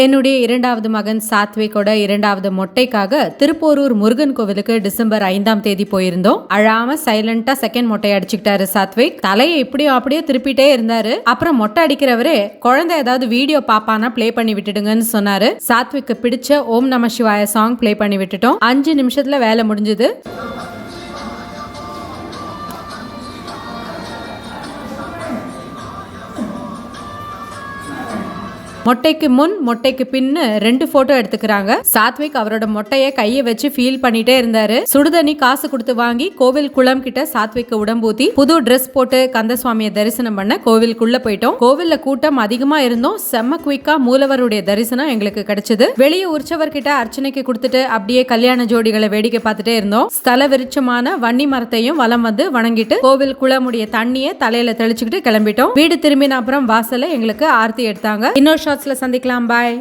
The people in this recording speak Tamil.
என்னுடைய இரண்டாவது மகன் சாத்விக்கோட இரண்டாவது மொட்டைக்காக திருப்போரூர் முருகன் கோவிலுக்கு டிசம்பர் 5ஆம் தேதி போயிருந்தோம். அழாம சைலண்டா செகண்ட் மொட்டை அடிச்சுக்கிட்டாரு சாத்விக். தலையை இப்படியோ அப்படியே திருப்பிட்டே இருந்தாரு. அப்புறம் மொட்டை அடிக்கிறவரே குழந்தை ஏதாவது வீடியோ பாப்பானா பிளே பண்ணி விட்டுடுங்கன்னு சொன்னாரு. சாத்விக்கு பிடிச்ச ஓம் நம சிவாய சாங் பிளே பண்ணி விட்டுட்டோம். 5 நிமிஷத்துல வேலை முடிஞ்சது. மொட்டைக்கு முன் மொட்டைக்கு பின்னு 2 போட்டோ எடுத்துக்கிறாங்க. சாத்விக் அவரோட மொட்டைய கையை வச்சு ஃபீல் பண்ணிட்டே இருந்தாரு. சுடுதண்ணி காசு கொடுத்து வாங்கி கோவில் குளம் கிட்ட சாத்விக்கு உடம்பூத்தி புது ட்ரெஸ் போட்டு கந்தசுவாமியை தரிசனம் பண்ண கோவிலுக்குள்ள போயிட்டோம். கோவில்ல கூட்டம் அதிகமா இருந்தோம். செம்ம குயிக்கா மூலவருடைய தரிசனம் எங்களுக்கு கிடைச்சது. வெளியே உற்சவர் கிட்ட அர்ச்சனைக்கு கொடுத்துட்டு அப்படியே கல்யாண ஜோடிகளை வேடிக்கை பார்த்துட்டே இருந்தோம். ஸ்தல விருட்சமான வன்னி மரத்தையும் வலம் வந்து வணங்கிட்டு கோவில் குளமுடைய தண்ணியை தலையில தெளிச்சுக்கிட்டு கிளம்பிட்டோம். வீடு திரும்பின அப்புறம் வாசல்ல எங்களுக்கு ஆர்த்தி எடுத்தாங்க. இன்னொரு ஷாட்ஸ்ல சந்திக்கலாம். பாய்.